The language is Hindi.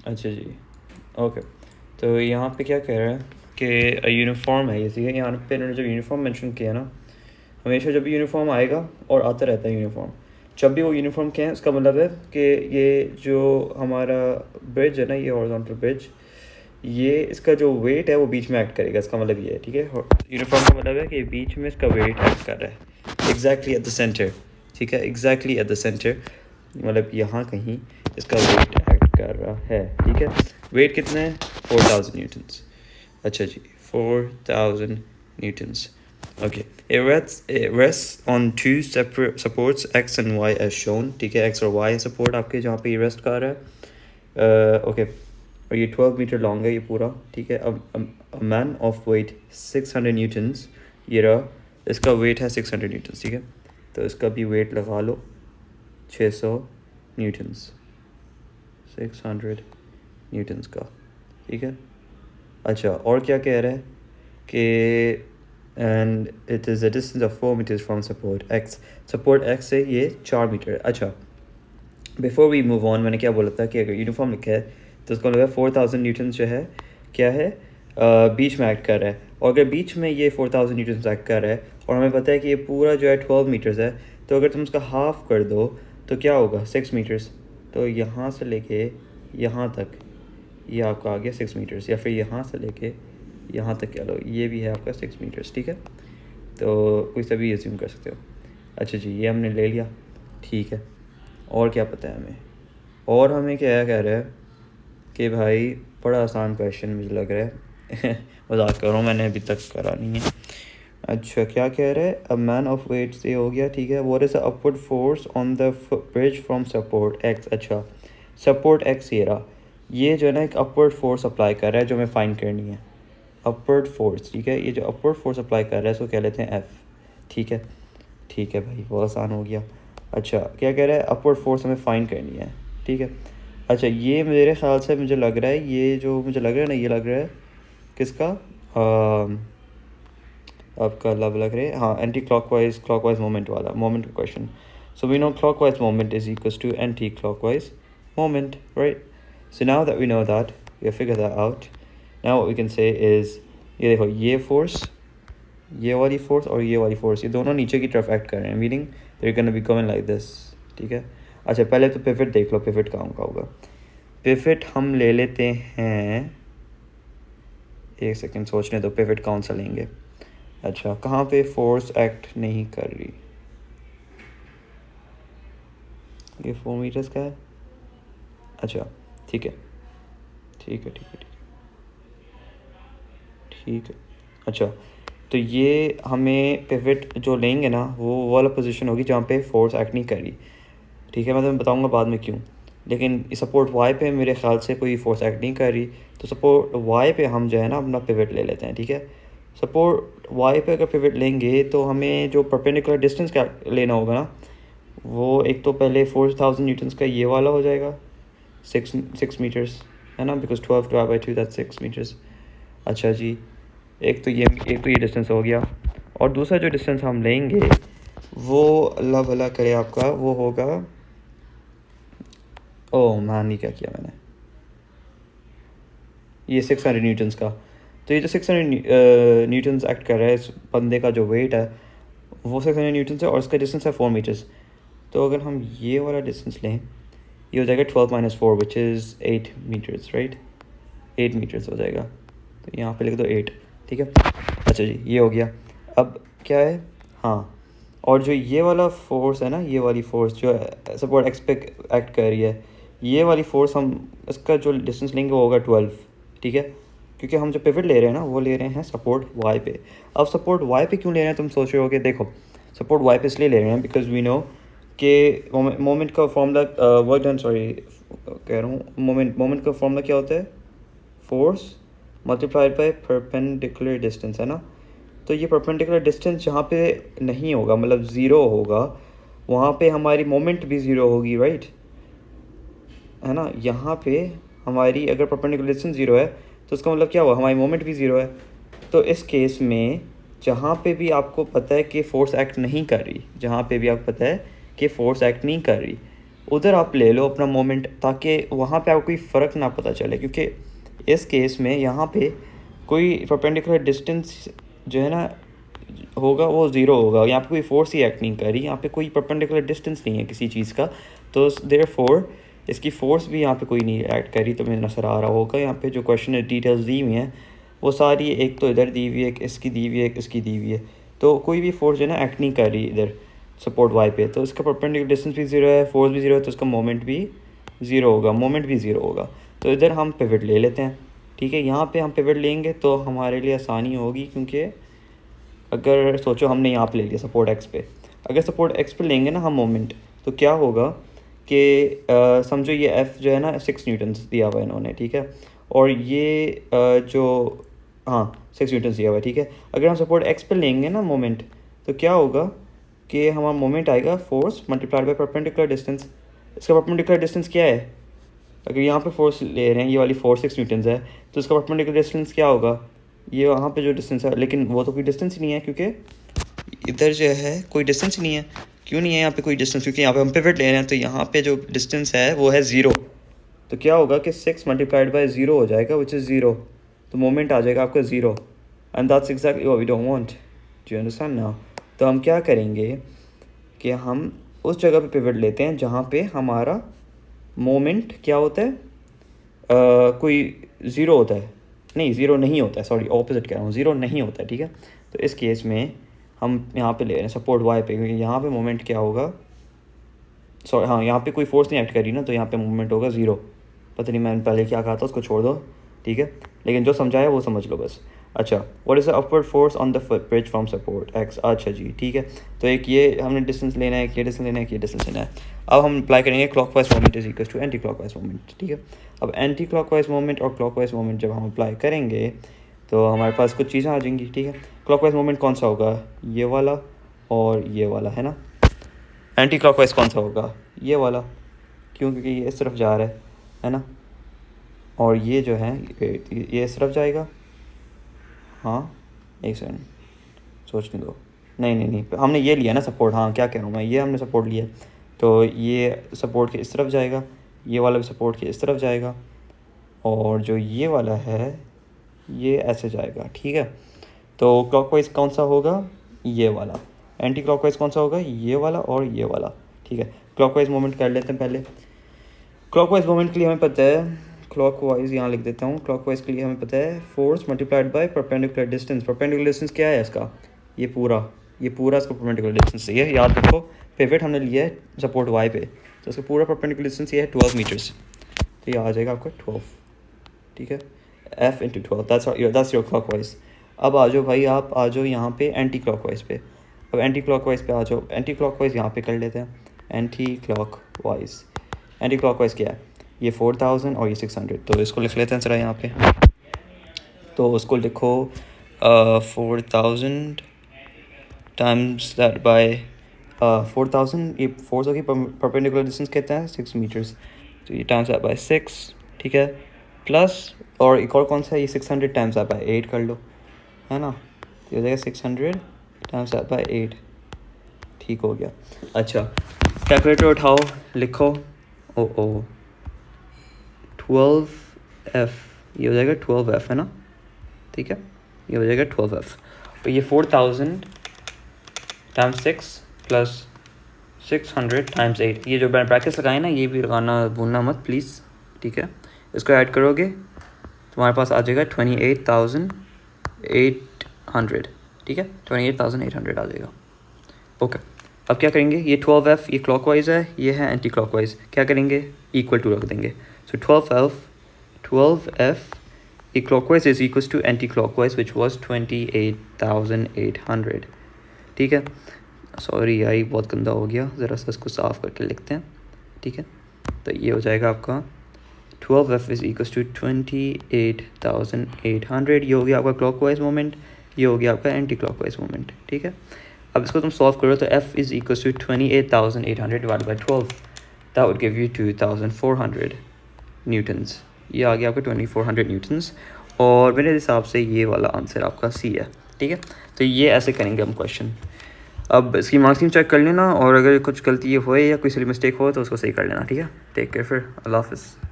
अच्छा जी, ओके। तो यहाँ पे क्या कह रहा है कि यूनिफॉर्म है ये, ठीक है। यहाँ पे इन्होंने जब यूनिफॉर्म मेंशन किया ना, हमेशा जब भी यूनिफॉर्म आएगा और आता रहता है यूनिफॉर्म, जब भी वो यूनिफॉर्म क्या है उसका मतलब है कि ये जो हमारा ब्रिज है ना, ये हॉरिजॉन्टल ब्रिज, ये इसका जो वेट है वो बीच में एक्ट करेगा, इसका मतलब ये है, ठीक है। यूनिफॉर्म का मतलब है कि बीच में इसका वेट एक्ट कर रहा है, एग्जैक्टली एट द सेंटर, ठीक है, एग्जैक्टली एट द सेंटर, मतलब यहाँ कहीं इसका वेट एक्ट कर रहा है, ठीक है। वेट कितना है? 4000 न्यूटन्स। अच्छा जी, 4000 Newton's. Okay, it rests on two separate supports x and y as shown, ठीक है। x और y सपोर्ट आपके जहाँ पे ये रेस्ट कर रहा है, ओके। और ये 12 मीटर लॉन्ग है ये पूरा, ठीक है। अब मैन ऑफ वेट 600 न्यूटन्स, ये रहा, इसका वेट है 600 न्यूटन्स, ठीक है। तो इसका भी वेट लगा लो 600 न्यूटन्स, 600 न्यूटन्स का, ठीक है। अच्छा, और क्या कह रहा है कि and it is a distance of 4 metres from support X, support X से ये 4 मीटर। अच्छा, बिफोर वी मूव ऑन, मैंने क्या बोला था कि अगर यूनिफॉर्म लिखा है तो उसका मतलब 4000 न्यूटन जो है क्या है, बीच में एक्ट कर रहा है। और अगर बीच में ये 4000 न्यूटन एक्ट कर रहा है और हमें पता है कि ये पूरा जो है 12 मीटर्स है, तो अगर तुम उसका हाफ कर दो तो क्या होगा, 6 मीटर्स। तो यहाँ से लेके यहाँ तक ये आपका आ गया 6 मीटर्स, या फिर यहाँ से लेके यहाँ तक कह लो, ये भी है आपका 6 मीटर्स, ठीक है। तो कोई सा भी एज्यूम कर सकते हो। अच्छा जी, ये हमने ले लिया, ठीक है। और क्या पता है हमें, और हमें क्या कह रहा है कि भाई बड़ा आसान क्वेश्चन मुझे लग रहा है मजाक कर रहा हूँ, मैंने अभी तक करा नहीं है। अच्छा, क्या कह रहा है, अ मैन ऑफ वेट से हो गया, ठीक है। What is the upward force on the bridge from support x. अच्छा, सपोर्ट एक्स ये रहा, ये जो है ना एक अपवर्ड फोर्स अप्लाई कर रहा है जो हमें फाइंड करनी है, अपवर्ड फोर्स, ठीक है। ये जो अपवर्ड फोर्स अप्लाई कर रहा है इसको कह लेते हैं एफ, ठीक है। ठीक है भाई, बहुत आसान हो गया। अच्छा, क्या कह रहा है, अपवर्ड फोर्स हमें फाइंड करनी है, ठीक है। अच्छा, ये मेरे ख्याल से मुझे लग रहा है, ये जो मुझे लग रहा है ना, ये लग रहा है किसका, आपका लग रहा है, हाँ, एंटी क्लॉकवाइज मोमेंट वाला, मोमेंट का question. So we know clockwise moment is equals to anti clockwise moment, right. So now that we know that, we figure that out, now what we can say is, ये देखो, ये फोर्स, ये वाली फोर्स और ये वाली फोर्स, ये दोनों नीचे की तरफ एक्ट कर रहे हैं, meaning they are gonna be going like this, ठीक है। अच्छा, पहले तो पिवट देख लो, पिवट कहाँ का होगा। पिवट हम ले लेते हैं, एक सेकंड सोचने दो, पिवट कौन सा लेंगे। अच्छा, कहाँ पे फोर्स एक्ट नहीं कर रही, ये 4 मीटर्स का है। अच्छा, ठीक है, ठीक है, ठीक है, ठीक है, ठीक है। अच्छा, तो ये हमें पिवट जो लेंगे ना, वो वाला पोजीशन होगी जहाँ पे फोर्स एक्ट नहीं कर रही, ठीक है। मैं तुम्हें बताऊंगा बाद में क्यों। लेकिन सपोर्ट वाई पे मेरे ख्याल से कोई फोर्स एक्ट नहीं कर रही, तो सपोर्ट वाई पे हम जो है ना अपना पिवट ले लेते हैं, ठीक है। सपोर्ट वाई पे अगर पिवट लेंगे तो हमें जो परपेंडिकुलर डिस्टेंस क्या लेना होगा ना, वो एक तो पहले 4000 न्यूटन्स का ये वाला हो जाएगा, 6 मीटर्स है ना, बिकॉज 12/2 दैट 6 मीटर्स। अच्छा जी, एक तो ये डिस्टेंस हो गया, और दूसरा जो डिस्टेंस हम लेंगे वो अल्लाह भला करे आपका वो होगा, ओह मान, ये क्या किया मैंने, ये 600 न्यूटन्स का। तो ये जो 600 न्यूटन्स एक्ट कर रहा है, इस बंदे का जो वेट है वो 600 न्यूटन्स है, और इसका डिस्टेंस है 4 मीटर्स। तो अगर हम ये वाला डिस्टेंस लें, ये हो जाएगा 12 - 4 which is 8 metres, right, 8 metres हो जाएगा। तो यहाँ पे लिख दो 8, ठीक है। अच्छा जी, ये हो गया। अब क्या है, हाँ, और जो ये वाला फोर्स है ना, ये वाली फोर्स जो सपोर्ट एक्स पे एक्ट कर रही है, ये वाली फोर्स हम इसका जो डिस्टेंस लेंगे वो होगा 12, ठीक है। क्योंकि हम जो पिवट ले रहे हैं ना, वो ले रहे हैं सपोर्ट वाई पे। अब सपोर्ट वाई पे क्यों ले रहे हैं, तुम सोच रहे हो कि देखो, सपोर्ट वाई पे इसलिए ले रहे हैं बिकॉज वी नो कि मोमेंट का फॉर्मूला, वर्क डन, सॉरी कह रहा हूँ, मोमेंट का फॉर्मूला क्या होता है, force multiplied by perpendicular distance, है ना। तो ये परपेंडिकुलर डिस्टेंस जहाँ पे नहीं होगा, मतलब ज़ीरो होगा, वहाँ पे हमारी मोमेंट भी ज़ीरो होगी, राइट, है ना। यहाँ पे हमारी अगर परपेंडिकुलर डिस्टेंस ज़ीरो है तो उसका मतलब क्या हुआ, हमारी मोमेंट भी ज़ीरो है। तो इस केस में जहाँ पे भी आपको पता है कि फोर्स एक्ट नहीं कर रही, जहाँ पे भी आपको पता है कि फोर्स एक्ट नहीं कर रही, उधर आप ले लो अपना मोमेंट, ताकि वहाँ पे आपको कोई फ़र्क ना पता चले, क्योंकि इस केस में यहाँ पे कोई परपेंडिकुलर डिस्टेंस जो है ना होगा वो ज़ीरो होगा। यहाँ पे कोई फोर्स ही एक्ट नहीं कर रही, यहाँ पे कोई परपेंडिकुलर डिस्टेंस नहीं है किसी चीज़ का, तो देयरफॉर इसकी फ़ोर्स भी यहाँ पे कोई नहीं एक्ट कर रही। तो मुझे नज़र आ रहा होगा यहाँ पे जो क्वेश्चन है डिटेल्स दी हुई हैं वो सारी, एक तो इधर दी हुई है, एक इसकी दी हुई है, एक इसकी दी हुई है, तो कोई भी फोर्स जो है ना एक्ट नहीं कर रही इधर सपोर्ट वाई पे। तो इसका परपेंडिकुलर डिस्टेंस भी ज़ीरो है, फोर्स भी ज़ीरो है, तो इसका मोमेंट भी ज़ीरो होगा, मोमेंट भी ज़ीरो होगा। तो इधर हम पिवट ले लेते हैं, ठीक है। यहाँ पे हम पिवट लेंगे तो हमारे लिए आसानी होगी, क्योंकि अगर सोचो हमने यहाँ पे ले लिया सपोर्ट एक्स पे, अगर सपोर्ट एक्स पे लेंगे ना हम मोमेंट, तो क्या होगा कि समझो ये एफ़ जो है ना 6 न्यूटन दिया हुआ है इन्होंने, ठीक है, और ये जो हाँ 6 न्यूटन दिया हुआ है, ठीक है। अगर हम सपोर्ट एक्स पे लेंगे ना मोमेंट, तो क्या होगा कि हमारा मोमेंट आएगा force multiplied by perpendicular distance. इसका परपेंडिकुलर डिस्टेंस क्या है, अगर यहाँ पे फोर्स ले रहे हैं, ये वाली फोर्स 6 न्यूटन है, तो इसका परपेंडिकुलर डिस्टेंस क्या होगा, ये वहाँ पे जो डिस्टेंस है, लेकिन वो तो कोई डिस्टेंस ही नहीं है, क्योंकि इधर जो है कोई डिस्टेंस ही नहीं है। क्यों नहीं है यहाँ पे कोई डिस्टेंस, क्योंकि यहाँ पे हम पिवट ले रहे हैं, तो यहाँ पे जो डिस्टेंस है वो है ज़ीरो। तो क्या होगा कि 6 मल्टीप्लाइड बाय ज़ीरो हो जाएगा, विच इज़ ज़ीरो, तो मोमेंट आ जाएगा आपका zero, and that's exactly what we don't want, do you understand now. तो हम क्या करेंगे कि हम उस जगह पे पिवट लेते हैं जहाँ पे हमारा मोमेंट क्या होता है, कोई ज़ीरो होता है, नहीं ज़ीरो नहीं होता है, सॉरी ऑपोजिट कह रहा हूँ, ज़ीरो नहीं होता है, ठीक है। तो इस केस में हम यहाँ पे ले रहे हैं सपोर्ट वाई पे, क्योंकि यहाँ पे मोमेंट क्या होगा, सॉरी हाँ यहाँ पे कोई फोर्स नहीं एक्ट करी ना, तो यहाँ पे मोमेंट होगा ज़ीरो। पता नहीं मैंने पहले क्या कहा था, उसको छोड़ दो, ठीक है, लेकिन जो समझाया वो समझ लो बस। अच्छा, what is the upward force on the bridge from support x, अच्छा जी ठीक है। तो एक ये हमने डिस्टेंस लेना है, ये डिस्टेंस लेना है, ये डिस्टेंस लेना है। अब हम अप्लाई करेंगे clockwise moment is equal to anti clockwise moment, ठीक है। अब एंटी क्लॉकवाइज मोमेंट और क्लॉकवाइज मोमेंट जब हम अप्लाई करेंगे तो हमारे पास कुछ चीज़ें आ जाएंगी, ठीक है। क्लॉकवाइज मोमेंट कौन सा होगा, ये वाला और ये वाला, है ना। एंटी क्लॉकवाइज कौन सा होगा, ये वाला, क्यों, क्योंकि ये इस तरफ जा रहा है ना, और ये जो है ये इस तरफ जाएगा। हाँ एक सेकंड सोचने दो, नहीं नहीं नहीं हमने ये लिया ना सपोर्ट, हाँ क्या कह रहा हूँ मैं, ये हमने सपोर्ट लिया, तो ये सपोर्ट के इस तरफ जाएगा, ये वाला भी सपोर्ट के इस तरफ जाएगा, और जो ये वाला है ये ऐसे जाएगा, ठीक है। तो क्लॉकवाइज कौन सा होगा, ये वाला। एंटी क्लॉकवाइज कौन सा होगा, ये वाला और ये वाला, ठीक है। क्लॉकवाइज मोमेंट कर लेते हैं पहले। क्लॉकवाइज मोमेंट के लिए हमें पता है, क्लॉकवाइज यहाँ लिख देता हूँ, क्लॉकवाइज के लिए हमें पता है force multiplied by perpendicular distance. Perpendicular distance क्या है इसका, ये पूरा इसका परपेंडिकुलर डिस्टेंस सही है, याद रखो। पिवट हमने लिया है सपोर्ट वाई पे, तो इसका पूरा परपेंडिकुलर डिस्टेंस ये है 12 मीटर्स, तो ये आ जाएगा आपका 12, ठीक है। F into 12, that's your clockwise. अब आ जाओ भाई, आप आ जाओ यहाँ पे एंटी क्लॉकवाइज पे। अब एंटी क्लॉकवाइज पे आ जाओ, एंटी क्लॉकवाइज यहाँ पे कर लेते हैं। एंटी क्लॉकवाइज, एंटी क्लॉकवाइज क्या है, ये 4000 और ये 600, तो इसको लिख लेते हैं ज़रा यहाँ पे। तो उसको लिखो 4000 टाइम्स दैट बाय 4000, ये फोर्स की परपेंडिकुलर डिस्टेंस कहते हैं 6 मीटर्स, तो ये टाइम्स दैट बाय 6, ठीक है, प्लस और एक और कौन सा है, ये 600 टाइम्स दैट बाय 8 कर लो, है ना, तो हो जाएगा 600 टाइम्स दैट बाय 8, ठीक हो गया। अच्छा कैलकुलेटर उठाओ, लिखो ओ 12F, ये हो जाएगा 12F, है ना, ठीक है, ये हो जाएगा 12F। तो ये 4000 टाइम्स 6 प्लस 600 टाइम्स 8, ये जो ब्रैकेट्स लगाए ना ये भी लगाना भूलना मत प्लीज़, ठीक है। इसको ऐड करोगे तुम्हारे पास आ जाएगा 28,800, ठीक है, 28,800 आ जाएगा। ओके, अब क्या करेंगे, ये 12F ये क्लॉकवाइज है, ये है एंटी क्लॉकवाइज, क्या करेंगे इक्वल टू रख देंगे। सो 12F ये clockwise is equal to anti clockwise which was 28,800, ठीक है। सॉरी यार बहुत गंदा हो गया, ज़रा सा इसको साफ़ करके लिखते हैं, ठीक है। तो ये हो जाएगा आपका 12F इज इक्वल टू 28,800, ये हो गया आपका क्लॉकवाइज मोमेंट, ये हो गया आपका एंटी क्लॉकवाइज मोमेंट, ठीक है। अब इसको तुम सॉल्व करो तो F is equal to 28,800 divide by 12, that would give you 2,400 newtons, ये आ गया आपका 2400 न्यूटन्स, और मेरे हिसाब से ये वाला आंसर आपका सी है, ठीक है। तो ये ऐसे करेंगे हम क्वेश्चन। अब इसकी मार्क्सिंग चेक कर लेना, और अगर कुछ गलती होए या कोई मिस्टेक हो तो उसको सही कर लेना, ठीक है। टेक केयर, फिर अल्लाह हाफ़िज़।